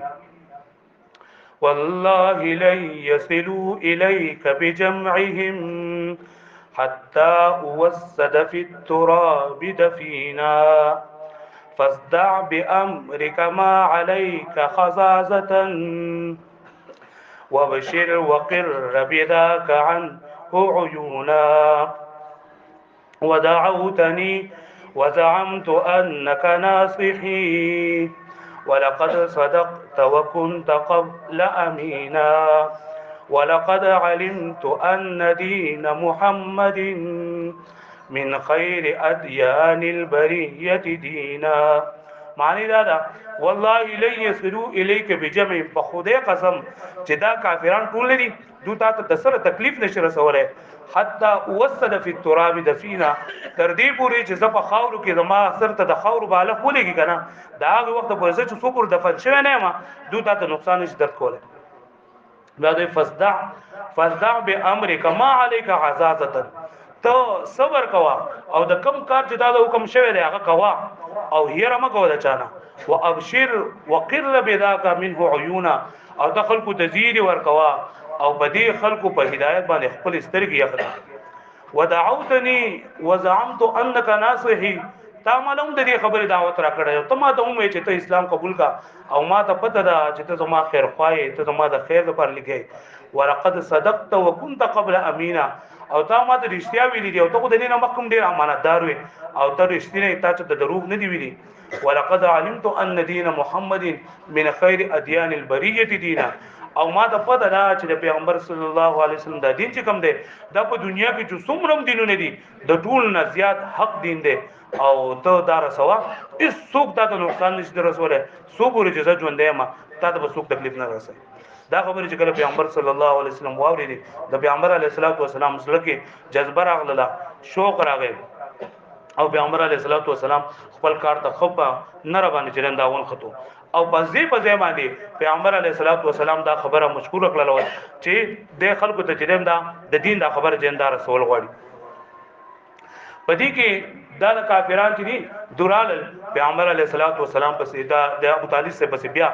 [SPEAKER 1] والله لن يصلوا إليك بجمعهم حتى أوسد في التراب دفينا فاصدع بأمرك ما عليك خزازة وبشر وقر بذاك عنه عيونا ودعوتني وزعمت أنك ناصحي ولقد صدقت وكنت قبل أمينا ولقد علمت أن دين محمد من خير أديان البرية دينا. معنی دا دا والله لن يصلوا الیک بجمع بخدای قسم چې دا کافران ټول دي دو تا ته سره تکلیف نشي رسوله حتی وسد فی التراب دفینا تر دې پوری چې زپ خاورو کې زما سر ته د خاورو بالا کولېږي کنه دا هغه وخت په ځکه چې څوک دفن شوی نه ما دو تا ته نقصان نشي درک کوله. دا دې فصدع بامرک ما علیک عزازه ته صبر کوا او د کم کار چې دا د حکم شوی دی هغه کوا او هیره مکو د چانه وابشر وقر بذاك منه عيونا او د خلکو تزيد ور کوا او بدی خلکو په هدایت باندې خپل سترګې اخلي ودعوتني وزعمت انك ناصحي تا معلوم د دې خبره دعوت را کړې ته ما ته ومه چې ته اسلام قبول کا او ما ته پته ده چې ته زما خیر خوای ته زما د خیر لپاره لګي ولقد صدقت وكنت قبل امينا او تا ما ته رښتیا ویلي دي او ته د دې نه مخکوم ډیر امانتدار وي او ته رښتینه تا ته د دروغ نه دی ویلي. ولقد علمت ان دين محمد من خير اديان البريه دينا او ما ته پته ده چې د پیغمبر صلی الله علیه وسلم دا دین چې کوم دی دا په دنیا کې چې څومره دینونه دي د ټول نه زیات حق دین دی او ته دا رسوا هیڅ څوک دا ته نقصان نشي رسوله سو پورې چې ژوندې ما تا ته څوک تکلیف نه رسي. دا خبره چې کله پیغمبر صلی الله علیه وسلم واوري د پیغمبر علیه الصلاۃ والسلام سره کې جذبه راغله شوق راغی او پیغمبر علیه الصلاۃ والسلام خپل کار ته خپه نه را باندې چرنداون خطو او پځې پځې باندې پیغمبر علیه الصلاۃ والسلام دا خبره مشکور کړل چې د خلکو ته چرم دا د دین دا خبره جندار رسول غواړي. پدې کې دا کافران چې دي دورال پیغمبر علیه الصلاۃ والسلام پسې دا د ابو طالب سے پسې بیا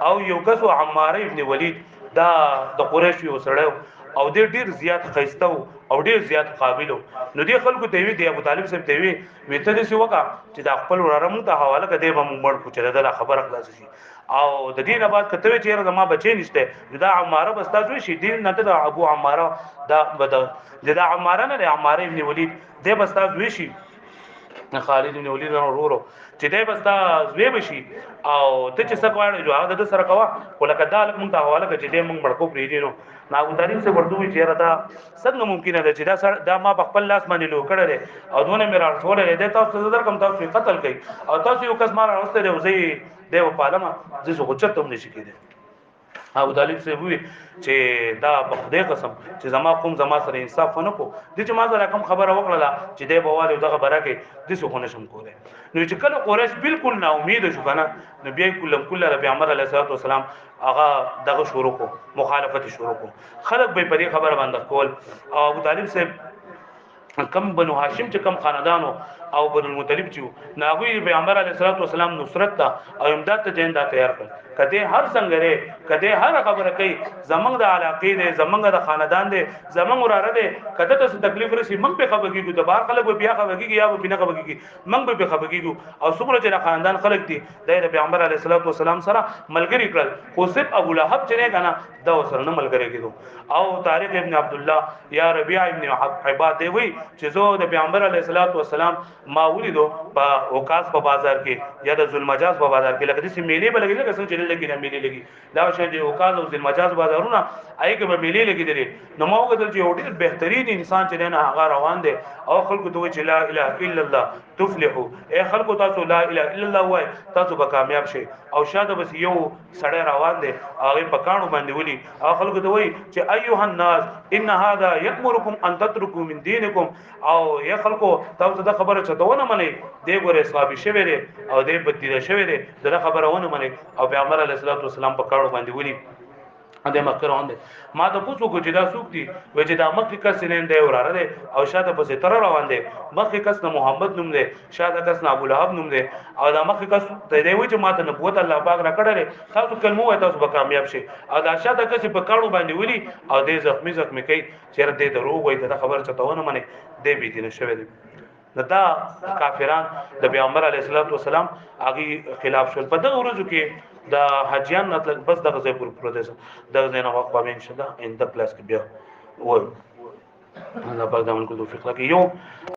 [SPEAKER 1] او یو کس عمار ابن ولید دا د قریش یو سړیو او ډیر زیات خیستو او ډیر زیات قابلو نو دی خلکو ته وی دی ابو طالب صاحب ته وی وته دې وکا چې دا خپل وراره مونږ ته حواله کړي به مونږ مړ کو چې دا خبره خلاص شي او د دې نه بعد کته چې زما بچی نشته دا عماره بس تاسو شي دین نه ته ابو عماره دا بدل دا عماره نه عماره ابن ولید دې بس تاسو شي خالد بن ولید ورورو چې دې بس تاسو وی بشي او ته چې څه غواړې جو هغه د سره کوا ولکه دا مونږ ته حواله کړي چې دې مونږ مړ کو پری دي نو ابو طالب سے ورته وی چیرې دا څنګه ممکن ده چې دا ما په خپل لاس باندې لو کړل او دونه مې راټولې ده تاسو زدر کم تاسو قتل کړي او تاسو یو کس ما راوسته دی وزي دیو پالما زه څه غوچته هم نشي کېده. ابو طالب سے وی چې دا په خدای قسم چې زما قوم زما سره انصاف نه کو د چې ما سره کوم خبره وکړه چې دی بواله دغه برکه د څه خونه شم کوله نو چې کله قریش بالکل نا امید شو کنه نو بیا کله پیغمبر علیه الصلاه والسلام هغه دغه شروع کو مخالفت شروع کو خلک به په دې خبره باندې کول او ابو طالب سے کم بنو هاشم چې کم خاندانو او بنو المطلب چې ناغوی پیغمبر علیه الصلاه والسلام نصرت ته او امداد ته جندا تیار کړ کده هر څنګه لري کده هر خبره کوي زمنګ د علاقې دي زمنګ د خاندان دي زمنګ وراره دي کده ته تکلیف رسي موږ په خبرګي د بار خلک بیا خبرګي یا په نه خبرګي موږ په خبرګي او څومره چې خاندان خلک دي د پیغمبر علیه الصلاه والسلام سره ملګری کړل خو صرف ابو لهب چې نه کنه دا سره نه ملګری کېدو او طارق ابن عبد الله یا ربيع ابن عباد دی وی چې زه د پیغمبر علیه الصلاه والسلام ما ولیدو په اوقاس په بازار کې یا د ذوالمجاز په بازار کې لکه چې میلې بلګي لکه څنګه چې لګي نه میلې لګي دا شان دي اوقاس او ذوالمجاز بازارونه ایګه به میلې لګي دي نو ما وګدل چې ډېر بهترین انسان چې نه هغه روان دي او خلکو ته چې لا اله الا الله تفلحوا اے خلکو تاسو لا اله الا الله وای تاسو به کامیاب شئ او شاده بس یو سړی روان دي هغه په کانو باندې ولي او خلکو ته وای چې ايها الناس ان هذا يأمركم ان تتركوا من دينكم او یا خلکو تاسو دا خبره چتونه منئ دی ګوره صحابي شوی دی او دی بدیده شوی دی دا خبره ونه منئ او پیغمبر علیه الصلاه والسلام په کانو باندې ولي اده مکه روان دي ما ته پوښتنه کو چې دا څوک دي و چې دا مکه کس نه دی وراره دی او شاته پسې تر روان دي مکه کس نه محمد نوم دی شاته کس نه ابو لهب نوم دی او دا مکه کس ته دی و چې ما ته نبوت الله پاک را کړل تاسو کلمه وای تاسو به کامیاب شئ او دا شاته کس په کاڼو باندې ولي او دې زخمی کوي چې دې دروغ وای دا خبر چتاونه منه دې بي دي نشوي دي دا کافران د پیغمبر علیه الصلاه والسلام هغه خلاف شول په دغه ورځو کې دا حاجیان راتلل بس دغه ځای پورې پروت دی دغه ځای نه واقع به ان شاء الله ان د کلاس کې بیا وایو الله پاک دا موږ توفیق راکړي یو